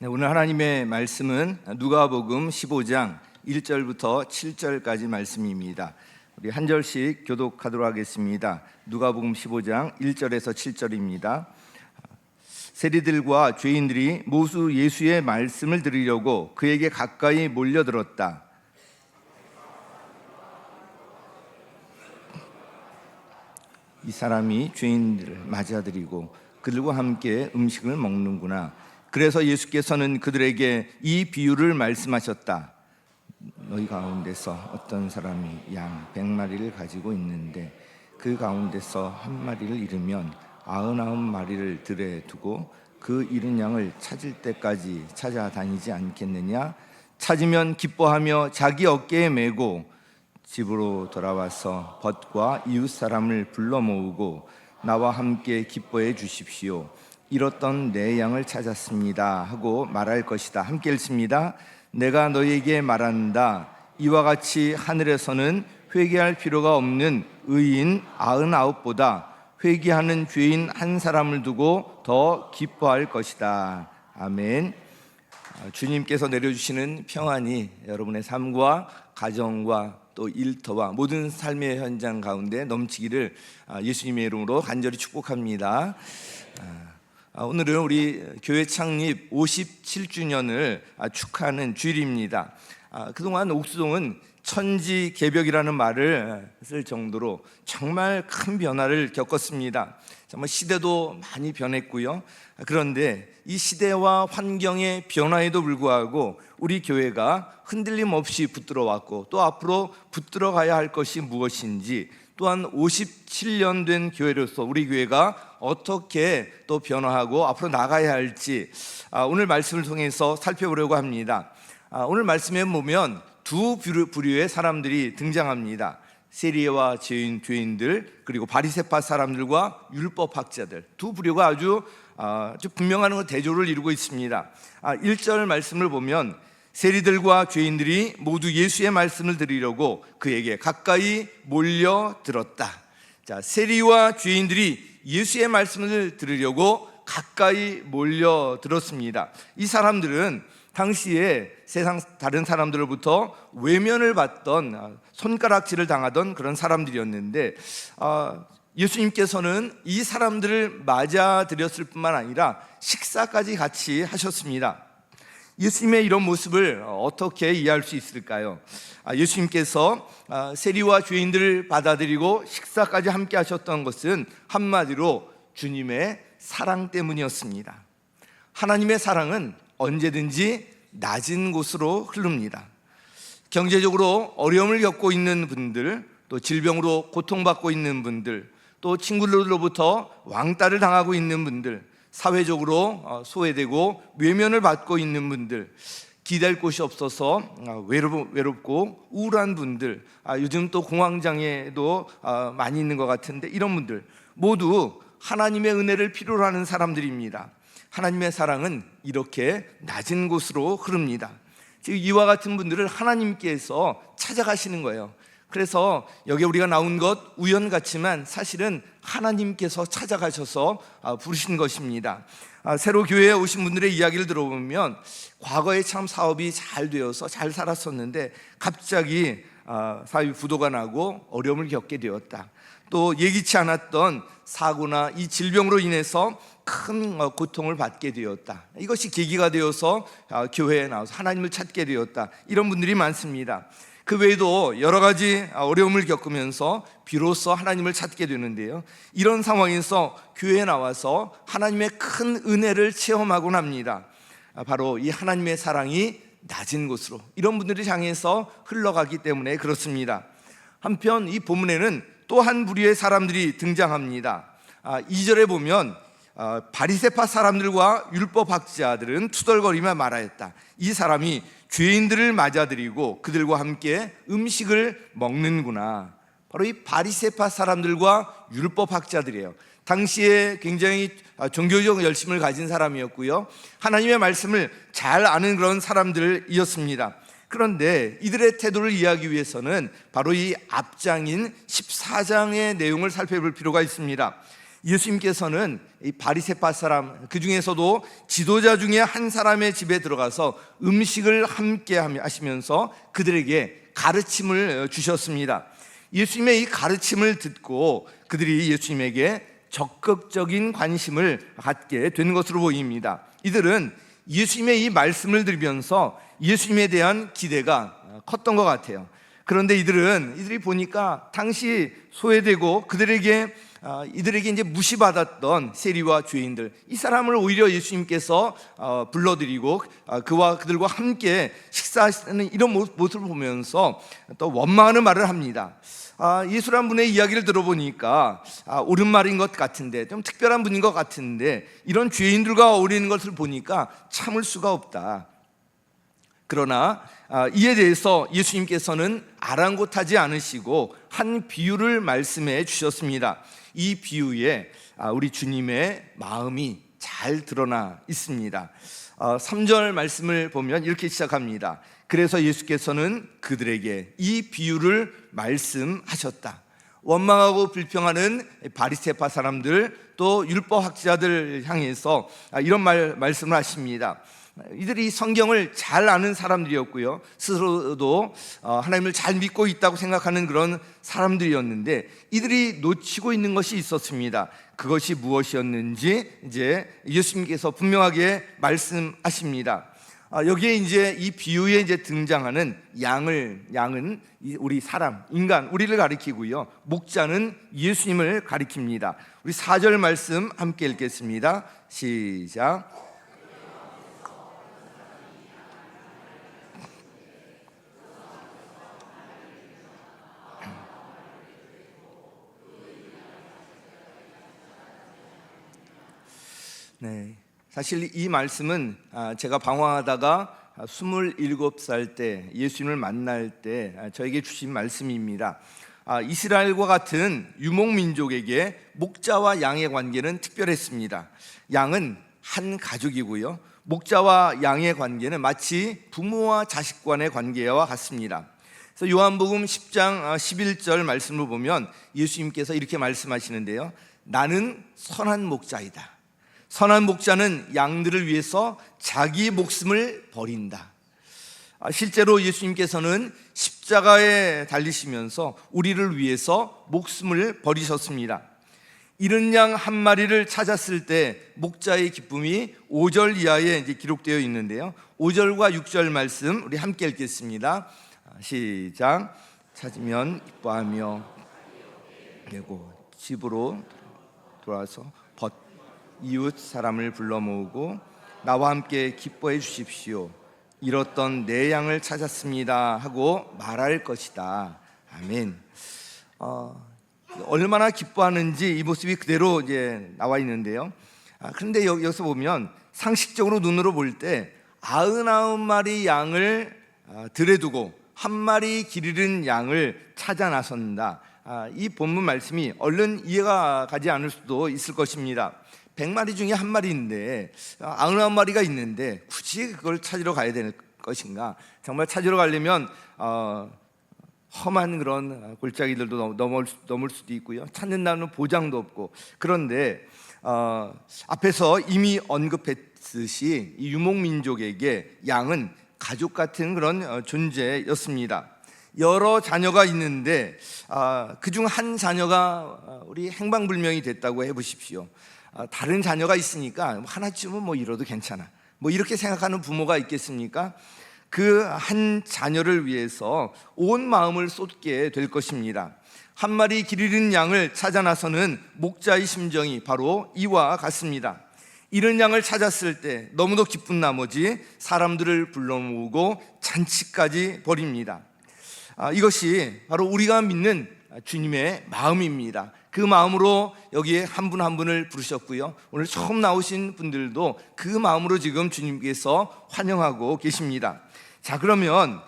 네, 오늘 하나님의 말씀은 누가복음 15장 1절부터 7절까지 말씀입니다. 우리 한 절씩 교독하도록 하겠습니다. 누가복음 15장 1절에서 7절입니다. 세리들과 죄인들이 모두 예수의 말씀을 들으려고 그에게 가까이 몰려들었다. 이 사람이 죄인들을 맞아들이고 그들과 함께 음식을 먹는구나. 그래서 예수께서는 그들에게 이 비유를 말씀하셨다. 너희 가운데서 어떤 사람이 양 100마리를 가지고 있는데 그 가운데서 한 마리를 잃으면 99마리를 들에 두고 그 잃은 양을 찾을 때까지 찾아다니지 않겠느냐? 찾으면 기뻐하며 자기 어깨에 메고 집으로 돌아와서 벗과 이웃 사람을 불러 모으고 나와 함께 기뻐해 주십시오. 잃었던 내 양을 찾았습니다 하고 말할 것이다. 함께 읽습니다. 내가 너희에게 말한다. 이와 같이 하늘에서는 회개할 필요가 없는 의인 99보다 회개하는 죄인 한 사람을 두고 더 기뻐할 것이다. 아멘. 주님께서 내려주시는 평안이 여러분의 삶과 가정과 또 일터와 모든 삶의 현장 가운데 넘치기를 예수님의 이름으로 간절히 축복합니다. 오늘은 우리 교회 창립 57주년을 축하하는 주일입니다. 그동안 옥수동은 천지개벽이라는 말을 쓸 정도로 정말 큰 변화를 겪었습니다. 정말 시대도 많이 변했고요. 그런데 이 시대와 환경의 변화에도 불구하고 우리 교회가 흔들림 없이 붙들어 왔고 또 앞으로 붙들어 가야 할 것이 무엇인지, 또한 57년 된 교회로서 우리 교회가 어떻게 또 변화하고 앞으로 나가야 할지 오늘 말씀을 통해서 살펴보려고 합니다. 오늘 말씀에 보면 두 부류의 사람들이 등장합니다. 세리와 죄인들, 그리고 바리새파 사람들과 율법학자들, 두 부류가 아주 분명한 대조를 이루고 있습니다. 1절 말씀을 보면 세리들과 죄인들이 모두 예수의 말씀을 들으려고 그에게 가까이 몰려들었다. 자, 세리와 죄인들이 예수의 말씀을 들으려고 가까이 몰려들었습니다. 이 사람들은 당시에 세상 다른 사람들로부터 외면을 받던, 손가락질을 당하던 그런 사람들이었는데 예수님께서는 이 사람들을 맞아들였을 뿐만 아니라 식사까지 같이 하셨습니다. 예수님의 이런 모습을 어떻게 이해할 수 있을까요? 예수님께서 세리와 죄인들을 받아들이고 식사까지 함께 하셨던 것은 한마디로 주님의 사랑 때문이었습니다. 하나님의 사랑은 언제든지 낮은 곳으로 흐릅니다. 경제적으로 어려움을 겪고 있는 분들, 또 질병으로 고통받고 있는 분들, 또 친구들로부터 왕따를 당하고 있는 분들, 사회적으로 소외되고 외면을 받고 있는 분들, 기댈 곳이 없어서 외롭고 우울한 분들, 요즘 또 공황장애도 많이 있는 것 같은데 이런 분들 모두 하나님의 은혜를 필요로 하는 사람들입니다. 하나님의 사랑은 이렇게 낮은 곳으로 흐릅니다. 즉 이와 같은 분들을 하나님께서 찾아가시는 거예요. 그래서 여기 우리가 나온 것 우연 같지만 사실은 하나님께서 찾아가셔서 부르신 것입니다. 새로 교회에 오신 분들의 이야기를 들어보면 과거에 참 사업이 잘 되어서 잘 살았었는데 갑자기 사회 부도가 나고 어려움을 겪게 되었다. 또 예기치 않았던 사고나 이 질병으로 인해서 큰 고통을 받게 되었다. 이것이 계기가 되어서 교회에 나와서 하나님을 찾게 되었다. 이런 분들이 많습니다. 그 외에도 여러 가지 어려움을 겪으면서 비로소 하나님을 찾게 되는데요, 이런 상황에서 교회에 나와서 하나님의 큰 은혜를 체험하곤 합니다. 바로 이 하나님의 사랑이 낮은 곳으로 이런 분들을 향해서 흘러가기 때문에 그렇습니다. 한편 이 본문에는 또 한 부류의 사람들이 등장합니다. 2절에 보면 바리새파 사람들과 율법학자들은 투덜거리며 말하였다. 이 사람이 죄인들을 맞아들이고 그들과 함께 음식을 먹는구나. 바로 이 바리새파 사람들과 율법학자들이에요. 당시에 굉장히 종교적 열심을 가진 사람이었고요, 하나님의 말씀을 잘 아는 그런 사람들이었습니다. 그런데 이들의 태도를 이해하기 위해서는 바로 이 앞장인 14장의 내용을 살펴볼 필요가 있습니다. 예수님께서는 이 바리새파 사람, 그 중에서도 지도자 중에 한 사람의 집에 들어가서 음식을 함께 하시면서 그들에게 가르침을 주셨습니다. 예수님의 이 가르침을 듣고 그들이 예수님에게 적극적인 관심을 갖게 된 것으로 보입니다. 이들은 예수님의 이 말씀을 들으면서 예수님에 대한 기대가 컸던 것 같아요. 그런데 이들이 보니까 당시 소외되고 이들에게 이제 무시받았던 세리와 죄인들, 이 사람을 오히려 예수님께서 불러들이고 그들과 함께 식사하시는 이런 모습을 보면서 또 원망하는 말을 합니다. 예수란 분의 이야기를 들어보니까 옳은 말인 것 같은데, 좀 특별한 분인 것 같은데, 이런 죄인들과 어울리는 것을 보니까 참을 수가 없다. 그러나 이에 대해서 예수님께서는 아랑곳하지 않으시고 한 비유를 말씀해 주셨습니다. 이 비유에 우리 주님의 마음이 잘 드러나 있습니다. 3절 말씀을 보면 이렇게 시작합니다. 그래서 예수께서는 그들에게 이 비유를 말씀하셨다. 원망하고 불평하는 바리새파 사람들, 또 율법학자들 향해서 이런 말씀을 하십니다. 이들이 성경을 잘 아는 사람들이었고요, 스스로도 하나님을 잘 믿고 있다고 생각하는 그런 사람들이었는데, 이들이 놓치고 있는 것이 있었습니다. 그것이 무엇이었는지 이제 예수님께서 분명하게 말씀하십니다. 여기에 이제 이 비유에 이제 등장하는 양은 우리 사람, 인간, 우리를 가리키고요, 목자는 예수님을 가리킵니다. 우리 4절 말씀 함께 읽겠습니다. 시작. 네, 사실 이 말씀은 제가 방황하다가 27살 때 예수님을 만날 때 저에게 주신 말씀입니다. 이스라엘과 같은 유목민족에게 목자와 양의 관계는 특별했습니다. 양은 한 가족이고요, 목자와 양의 관계는 마치 부모와 자식 간의 관계와 같습니다. 그래서 요한복음 10장 11절 말씀을 보면 예수님께서 이렇게 말씀하시는데요, 나는 선한 목자이다. 선한 목자는 양들을 위해서 자기 목숨을 버린다. 실제로 예수님께서는 십자가에 달리시면서 우리를 위해서 목숨을 버리셨습니다. 잃은 양 한 마리를 찾았을 때 목자의 기쁨이 5절 이하에 이제 기록되어 있는데요, 5절과 6절 말씀 우리 함께 읽겠습니다. 시작. 찾으면 기뻐하며 내고 집으로 돌아와서 이웃 사람을 불러 모으고 나와 함께 기뻐해 주십시오. 잃었던 내 양을 찾았습니다 하고 말할 것이다. 아멘. 얼마나 기뻐하는지 이 모습이 그대로 이제 나와 있는데요. 그런데 여기서 보면 상식적으로 눈으로 볼 때 99마리 양을 들에 두고 한 마리 길 잃은 양을 찾아 나선다. 이 본문 말씀이 얼른 이해가 가지 않을 수도 있을 것입니다. 100마리 중에 한 마리인데 99마리가 있는데 굳이 그걸 찾으러 가야 될 것인가? 정말 찾으러 가려면 험한 그런 골짜기들도 넘을 수도 있고요, 찾는다는 보장도 없고. 그런데 앞에서 이미 언급했듯이 이 유목민족에게 양은 가족 같은 그런 존재였습니다. 여러 자녀가 있는데 그중 한 자녀가 우리 행방불명이 됐다고 해보십시오. 다른 자녀가 있으니까 하나쯤은 뭐 잃어도 괜찮아, 뭐 이렇게 생각하는 부모가 있겠습니까? 그 한 자녀를 위해서 온 마음을 쏟게 될 것입니다. 한 마리 길 잃은 양을 찾아 나서는 목자의 심정이 바로 이와 같습니다. 잃은 양을 찾았을 때 너무도 기쁜 나머지 사람들을 불러 모으고 잔치까지 벌입니다. 이것이 바로 우리가 믿는 주님의 마음입니다. 그 마음으로 여기에 한 분 한 분을 부르셨고요, 오늘 처음 나오신 분들도 그 마음으로 지금 주님께서 환영하고 계십니다. 자, 그러면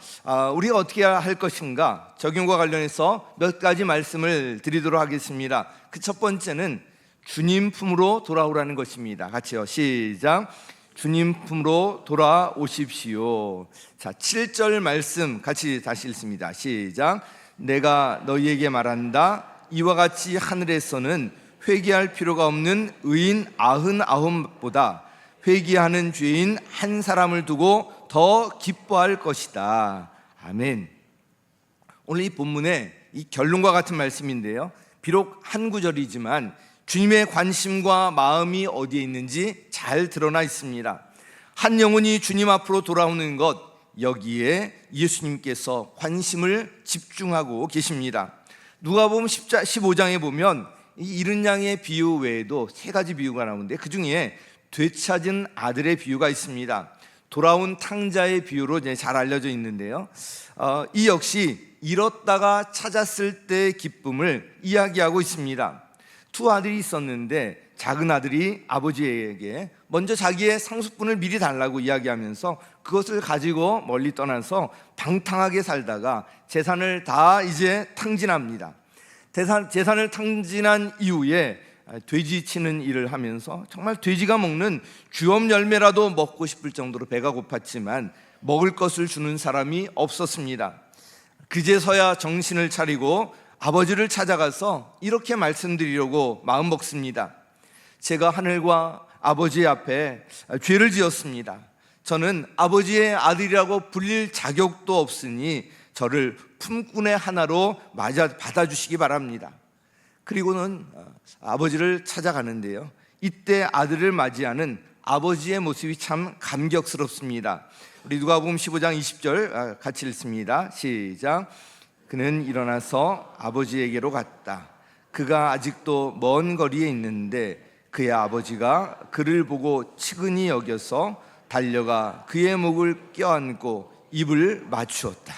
우리가 어떻게 할 것인가, 적용과 관련해서 몇 가지 말씀을 드리도록 하겠습니다. 그 첫 번째는 주님 품으로 돌아오라는 것입니다. 같이요, 시작. 주님 품으로 돌아오십시오. 자, 7절 말씀 같이 다시 읽습니다. 시작. 내가 너희에게 말한다. 이와 같이 하늘에서는 회개할 필요가 없는 의인 99보다 회개하는 죄인 한 사람을 두고 더 기뻐할 것이다. 아멘. 오늘 이 본문의 이 결론과 같은 말씀인데요, 비록 한 구절이지만 주님의 관심과 마음이 어디에 있는지 잘 드러나 있습니다. 한 영혼이 주님 앞으로 돌아오는 것, 여기에 예수님께서 관심을 집중하고 계십니다. 누가복음 15장에 보면 이 잃은 양의 비유 외에도 세 가지 비유가 나오는데 그 중에 되찾은 아들의 비유가 있습니다. 돌아온 탕자의 비유로 잘 알려져 있는데요, 이 역시 잃었다가 찾았을 때의 기쁨을 이야기하고 있습니다. 두 아들이 있었는데 작은 아들이 아버지에게 먼저 자기의 상속분을 미리 달라고 이야기하면서 그것을 가지고 멀리 떠나서 방탕하게 살다가 재산을 다 이제 탕진합니다. 재산을 탕진한 이후에 돼지 치는 일을 하면서 정말 돼지가 먹는 주엄 열매라도 먹고 싶을 정도로 배가 고팠지만 먹을 것을 주는 사람이 없었습니다. 그제서야 정신을 차리고 아버지를 찾아가서 이렇게 말씀드리려고 마음먹습니다. 제가 하늘과 아버지 앞에 죄를 지었습니다. 저는 아버지의 아들이라고 불릴 자격도 없으니 저를 품꾼의 하나로 받아주시기 바랍니다. 그리고는 아버지를 찾아가는데요, 이때 아들을 맞이하는 아버지의 모습이 참 감격스럽습니다. 우리 누가복음 15장 20절 같이 읽습니다. 시작. 그는 일어나서 아버지에게로 갔다. 그가 아직도 먼 거리에 있는데 그의 아버지가 그를 보고 측은히 여겨서 달려가 그의 목을 껴안고 입을 맞추었다.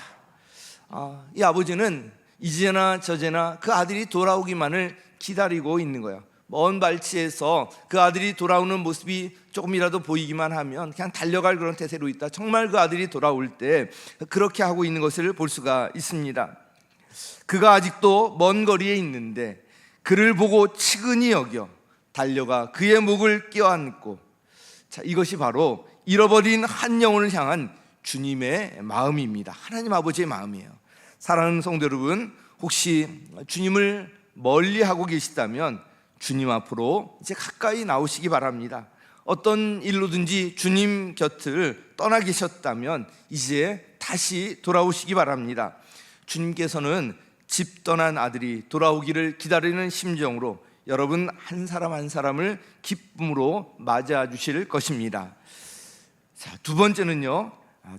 이 아버지는 이제나 저제나 그 아들이 돌아오기만을 기다리고 있는 거예요. 먼 발치에서 그 아들이 돌아오는 모습이 조금이라도 보이기만 하면 그냥 달려갈 그런 태세로 있다. 정말 그 아들이 돌아올 때 그렇게 하고 있는 것을 볼 수가 있습니다. 그가 아직도 먼 거리에 있는데 그를 보고 측은히 여겨 달려가 그의 목을 껴안고, 자, 이것이 바로 잃어버린 한 영혼을 향한 주님의 마음입니다. 하나님 아버지의 마음이에요. 사랑하는 성도 여러분, 혹시 주님을 멀리하고 계시다면 주님 앞으로 이제 가까이 나오시기 바랍니다. 어떤 일로든지 주님 곁을 떠나 계셨다면 이제 다시 돌아오시기 바랍니다. 주님께서는 집 떠난 아들이 돌아오기를 기다리는 심정으로 여러분 한 사람 한 사람을 기쁨으로 맞아 주실 것입니다. 자, 두 번째는요,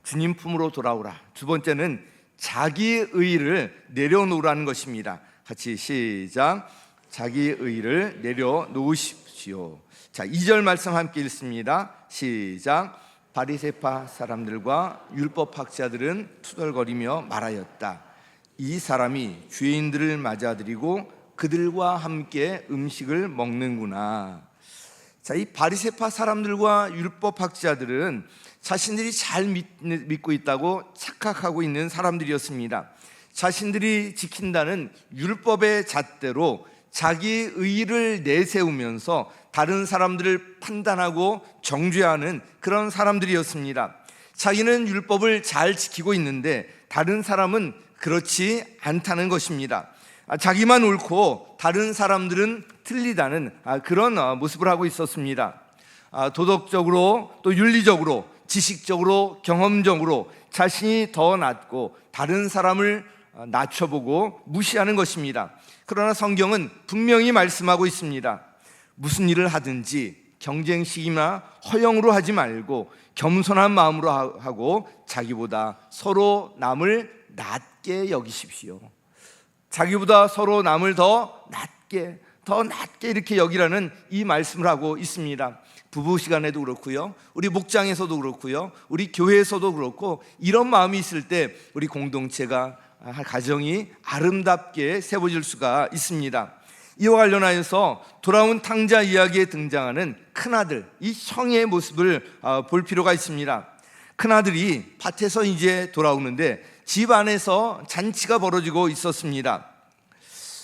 주님 품으로 돌아오라. 두 번째는 자기의 의의를 내려놓으라는 것입니다. 같이 시작. 자기의 의의를 내려놓으십시오. 자, 2절 말씀 함께 읽습니다. 시작. 바리새파 사람들과 율법학자들은 투덜거리며 말하였다. 이 사람이 죄인들을 맞아들이고 그들과 함께 음식을 먹는구나. 자, 이 바리새파 사람들과 율법학자들은 자신들이 잘 믿고 있다고 착각하고 있는 사람들이었습니다. 자신들이 지킨다는 율법의 잣대로 자기 의의를 내세우면서 다른 사람들을 판단하고 정죄하는 그런 사람들이었습니다. 자기는 율법을 잘 지키고 있는데 다른 사람은 그렇지 않다는 것입니다. 자기만 옳고 다른 사람들은 틀리다는 그런 모습을 하고 있었습니다. 도덕적으로 또 윤리적으로 지식적으로 경험적으로 자신이 더 낫고 다른 사람을 낮춰보고 무시하는 것입니다. 그러나 성경은 분명히 말씀하고 있습니다. 무슨 일을 하든지 경쟁식이나 허영으로 하지 말고 겸손한 마음으로 하고 자기보다 서로 남을 낮게 여기십시오. 자기보다 서로 남을 더 낮게 이렇게 여기라는 이 말씀을 하고 있습니다. 부부 시간에도 그렇고요, 우리 목장에서도 그렇고요, 우리 교회에서도 그렇고, 이런 마음이 있을 때 우리 공동체가, 가정이 아름답게 세워질 수가 있습니다. 이와 관련하여서 돌아온 탕자 이야기에 등장하는 큰아들, 이 형의 모습을 볼 필요가 있습니다. 큰아들이 밭에서 이제 돌아오는데 집 안에서 잔치가 벌어지고 있었습니다.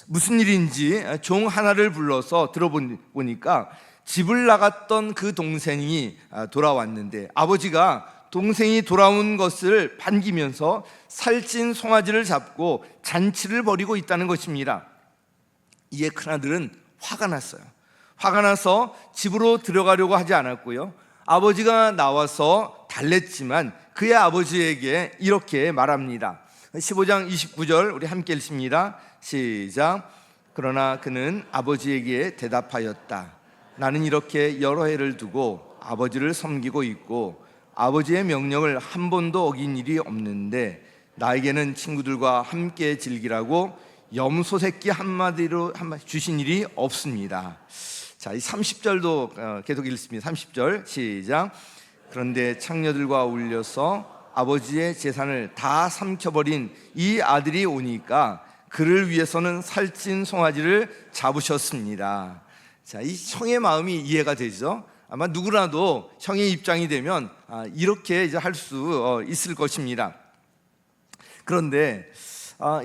무슨 일인지 종 하나를 불러서 들어보니까 집을 나갔던 그 동생이 돌아왔는데 아버지가 동생이 돌아온 것을 반기면서 살찐 송아지를 잡고 잔치를 벌이고 있다는 것입니다. 이에 큰아들은 화가 났어요. 화가 나서 집으로 들어가려고 하지 않았고요, 아버지가 나와서 달랬지만 그의 아버지에게 이렇게 말합니다. 15장 29절 우리 함께 읽습니다. 시작. 그러나 그는 아버지에게 대답하였다. 나는 이렇게 여러 해를 두고 아버지를 섬기고 있고 아버지의 명령을 한 번도 어긴 일이 없는데 나에게는 친구들과 함께 즐기라고 염소 새끼 한마디로 주신 일이 없습니다. 자, 이 30절도 계속 읽습니다. 30절 시작. 그런데 창녀들과 어울려서 아버지의 재산을 다 삼켜버린 이 아들이 오니까 그를 위해서는 살찐 송아지를 잡으셨습니다. 자, 이 형의 마음이 이해가 되죠? 아마 누구라도 형의 입장이 되면 이렇게 이제 할 수 있을 것입니다. 그런데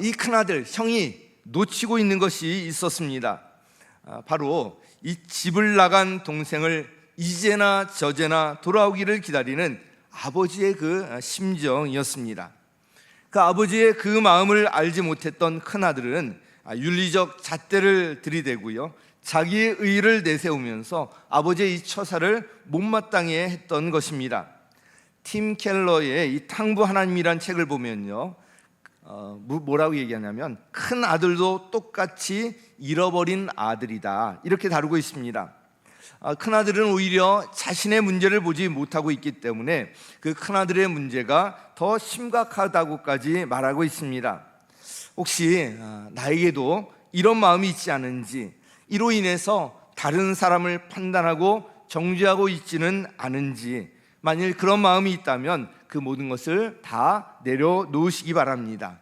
이 큰아들 형이 놓치고 있는 것이 있었습니다. 바로 이 집을 나간 동생을 이제나 저제나 돌아오기를 기다리는 아버지의 그 심정이었습니다. 그 아버지의 그 마음을 알지 못했던 큰아들은 윤리적 잣대를 들이대고요, 자기의 의의를 내세우면서 아버지의 이 처사를 못마땅해 했던 것입니다. 팀 켈러의 이 탕부 하나님이란 책을 보면요, 뭐라고 얘기하냐면 큰 아들도 똑같이 잃어버린 아들이다, 이렇게 다루고 있습니다. 큰 아들은 오히려 자신의 문제를 보지 못하고 있기 때문에 그 큰 아들의 문제가 더 심각하다고까지 말하고 있습니다. 혹시 나에게도 이런 마음이 있지 않은지, 이로 인해서 다른 사람을 판단하고 정죄하고 있지는 않은지, 만일 그런 마음이 있다면 그 모든 것을 다 내려놓으시기 바랍니다.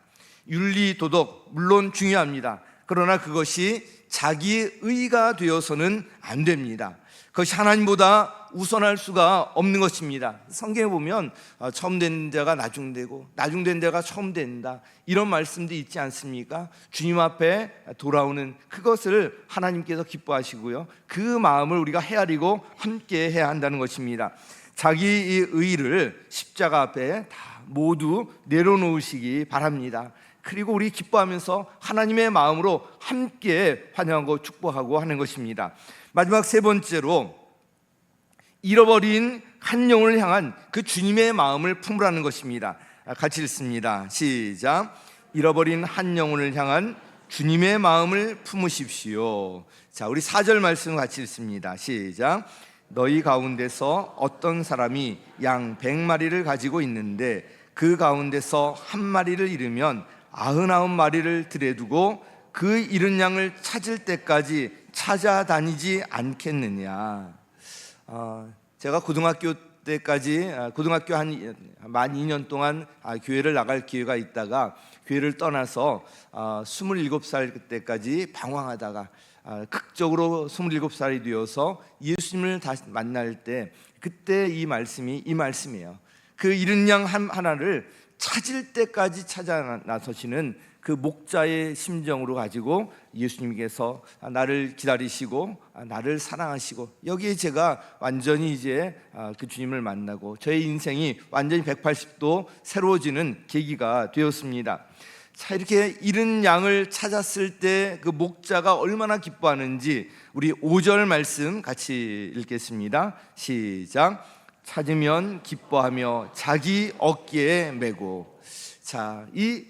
윤리, 도덕 물론 중요합니다. 그러나 그것이 자기의가 되어서는 안 됩니다. 그것이 하나님보다 우선할 수가 없는 것입니다. 성경에 보면 처음 된 자가 나중되고 나중된 자가 처음 된다, 이런 말씀도 있지 않습니까? 주님 앞에 돌아오는 그것을 하나님께서 기뻐하시고요, 그 마음을 우리가 헤아리고 함께 해야 한다는 것입니다. 자기의 의를 십자가 앞에 다 모두 내려놓으시기 바랍니다. 그리고 우리 기뻐하면서 하나님의 마음으로 함께 환영하고 축복하고 하는 것입니다. 마지막 세 번째로, 잃어버린 한 영혼을 향한 그 주님의 마음을 품으라는 것입니다. 같이 읽습니다. 시작. 잃어버린 한 영혼을 향한 주님의 마음을 품으십시오. 자, 우리 4절 말씀 같이 읽습니다. 시작. 너희 가운데서 어떤 사람이 양 100마리를 가지고 있는데 그 가운데서 한 마리를 잃으면 99마리를 들여두고 그 잃은 양을 찾을 때까지 찾아다니지 않겠느냐. 제가 고등학교 때까지 고등학교 한 만 2년 동안 교회를 나갈 기회가 있다가 교회를 떠나서 27살 때까지 방황하다가 극적으로 27살이 되어서 예수님을 다시 만날 때, 그때 이 말씀이에요. 그 잃은 양 하나를 찾을 때까지 찾아 나서시는 그 목자의 심정으로 가지고 예수님께서 나를 기다리시고 나를 사랑하시고, 여기에 제가 완전히 이제 그 주님을 만나고 저의 인생이 완전히 180도 새로워지는 계기가 되었습니다. 자, 이렇게 잃은 양을 찾았을 때 그 목자가 얼마나 기뻐하는지 우리 5절 말씀 같이 읽겠습니다. 시작. 찾으면 기뻐하며 자기 어깨에 메고. 자, 이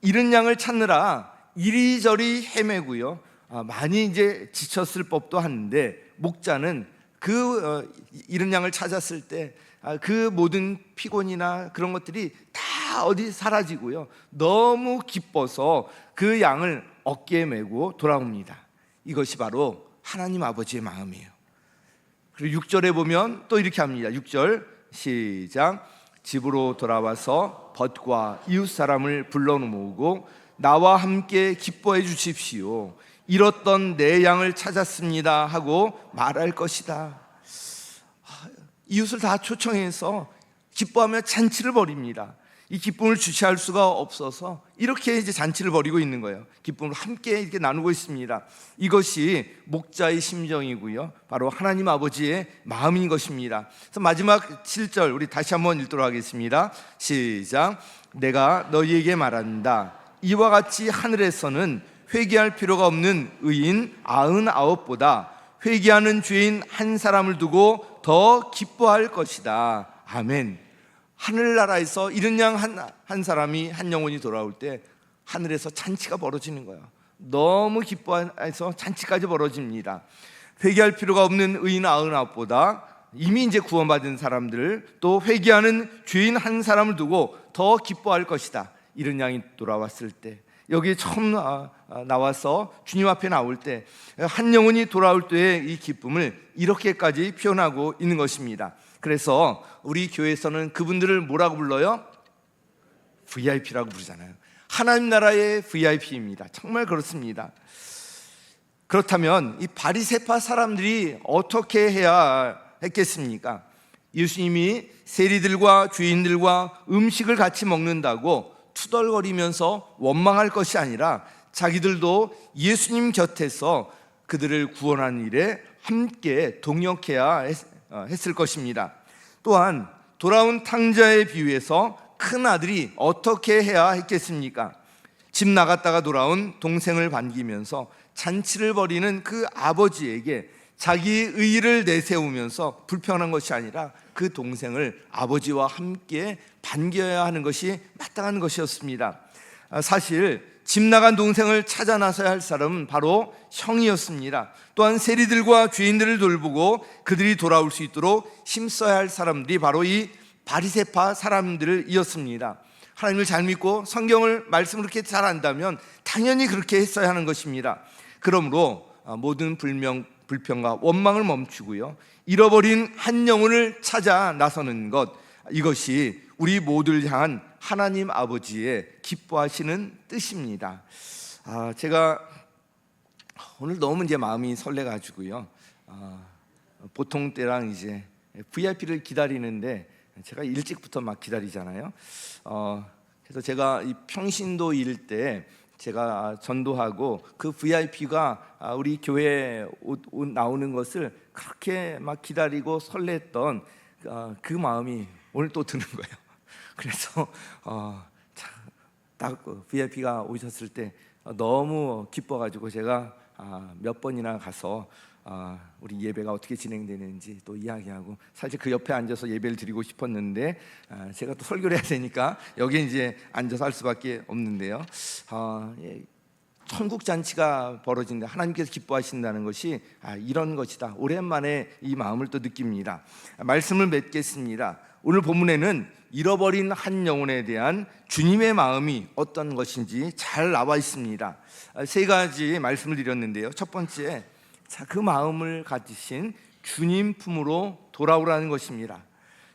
잃은 양을 찾느라 이리저리 헤매고요, 많이 이제 지쳤을 법도 한데, 목자는 그 잃은 양을 찾았을 때 그 모든 피곤이나 그런 것들이 다 어디 사라지고요, 너무 기뻐서 그 양을 어깨에 메고 돌아옵니다. 이것이 바로 하나님 아버지의 마음이에요. 그리고 6절에 보면 또 이렇게 합니다. 6절 시작. 집으로 돌아와서 벗과 이웃 사람을 불러 모으고 나와 함께 기뻐해 주십시오. 잃었던 내 양을 찾았습니다 하고 말할 것이다. 이웃을 다 초청해서 기뻐하며 잔치를 벌입니다. 이 기쁨을 주체할 수가 없어서 이렇게 이제 잔치를 벌이고 있는 거예요. 기쁨을 함께 이렇게 나누고 있습니다. 이것이 목자의 심정이고요, 바로 하나님 아버지의 마음인 것입니다. 그래서 마지막 7절 우리 다시 한번 읽도록 하겠습니다. 시작. 내가 너희에게 말한다. 이와 같이 하늘에서는 회개할 필요가 없는 의인 99보다 회개하는 죄인 한 사람을 두고 더 기뻐할 것이다. 아멘. 하늘나라에서 이른 양 한 사람이 한 영혼이 돌아올 때 하늘에서 잔치가 벌어지는 거예요. 너무 기뻐해서 잔치까지 벌어집니다. 회개할 필요가 없는 의인 99보다 이미 이제 구원받은 사람들, 또 회개하는 죄인 한 사람을 두고 더 기뻐할 것이다. 이른 양이 돌아왔을 때, 여기 처음 나와서 주님 앞에 나올 때 한 영혼이 돌아올 때의 이 기쁨을 이렇게까지 표현하고 있는 것입니다. 그래서 우리 교회에서는 그분들을 뭐라고 불러요? VIP라고 부르잖아요. 하나님 나라의 VIP입니다. 정말 그렇습니다. 그렇다면 이 바리새파 사람들이 어떻게 해야 했겠습니까? 예수님이 세리들과 죄인들과 음식을 같이 먹는다고 투덜거리면서 원망할 것이 아니라 자기들도 예수님 곁에서 그들을 구원하는 일에 함께 동역해야 했을 것입니다. 또한 돌아온 탕자의 비유에서 큰 아들이 어떻게 해야 했겠습니까? 집 나갔다가 돌아온 동생을 반기면서 잔치를 벌이는 그 아버지에게 자기의 의의를 내세우면서 불평한 것이 아니라 그 동생을 아버지와 함께 반겨야 하는 것이 마땅한 것이었습니다. 사실 집 나간 동생을 찾아 나서야 할 사람은 바로 형이었습니다. 또한 세리들과 죄인들을 돌보고 그들이 돌아올 수 있도록 힘써야 할 사람들이 바로 이 바리새파 사람들이었습니다. 하나님을 잘 믿고 성경을 말씀을 그렇게 잘 안다면 당연히 그렇게 했어야 하는 것입니다. 그러므로 모든 불평과 원망을 멈추고요, 잃어버린 한 영혼을 찾아 나서는 것, 이것이 우리 모두를 향한 하나님 아버지의 기뻐하시는 뜻입니다. 제가 오늘 너무 이제 마음이 설레가지고요, 보통 때랑 이제 VIP를 기다리는데 제가 일찍부터 막 기다리잖아요. 그래서 제가 이 평신도 일 때 제가 전도하고 그 VIP가 우리 교회에 나오는 것을 그렇게 막 기다리고 설렜던 그 마음이 오늘 또 드는 거예요. 그래서 딱 VIP가 오셨을 때 너무 기뻐가지고 제가 몇 번이나 가서 우리 예배가 어떻게 진행되는지 또 이야기하고, 사실 그 옆에 앉아서 예배를 드리고 싶었는데 제가 또 설교를 해야 되니까 여기 이제 앉아서 할 수밖에 없는데요. 천국 잔치가 벌어진다, 하나님께서 기뻐하신다는 것이 이런 것이다. 오랜만에 이 마음을 또 느낍니다. 말씀을 맺겠습니다. 오늘 본문에는 잃어버린 한 영혼에 대한 주님의 마음이 어떤 것인지 잘 나와 있습니다. 세 가지 말씀을 드렸는데요. 첫 번째, 그 마음을 가지신 주님 품으로 돌아오라는 것입니다.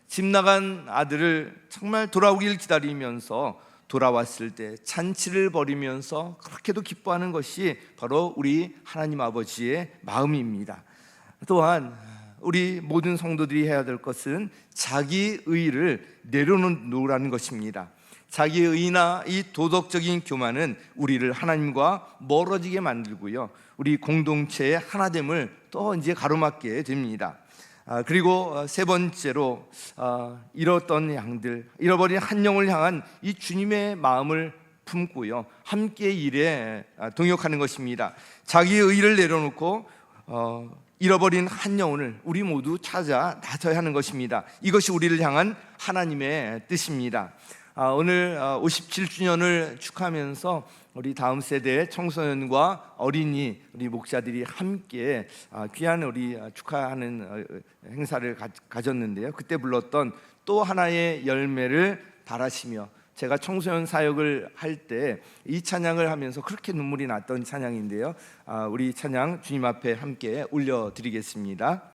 집 나간 아들을 정말 돌아오길 기다리면서 돌아왔을 때 잔치를 벌이면서 그렇게도 기뻐하는 것이 바로 우리 하나님 아버지의 마음입니다. 또한 우리 모든 성도들이 해야 될 것은 자기 의의를 내려놓으라는 것입니다. 자기의 의의나 이 도덕적인 교만은 우리를 하나님과 멀어지게 만들고요, 우리 공동체의 하나됨을 또 이제 가로막게 됩니다. 그리고 세 번째로 잃었던 양들, 잃어버린 한 영을 향한 이 주님의 마음을 품고요, 함께 일에 동역하는 것입니다. 자기의 의의를 내려놓고 잃어버린 한 영혼을 우리 모두 찾아 나서야 하는 것입니다. 이것이 우리를 향한 하나님의 뜻입니다. 오늘 57주년을 축하하면서 우리 다음 세대 청소년과 어린이 우리 목사들이 함께 귀한 우리 축하하는 행사를 가졌는데요. 그때 불렀던 또 하나의 열매를 바라시며, 제가 청소년 사역을 할 때 이 찬양을 하면서 그렇게 눈물이 났던 찬양인데요. 우리 찬양 주님 앞에 함께 올려드리겠습니다.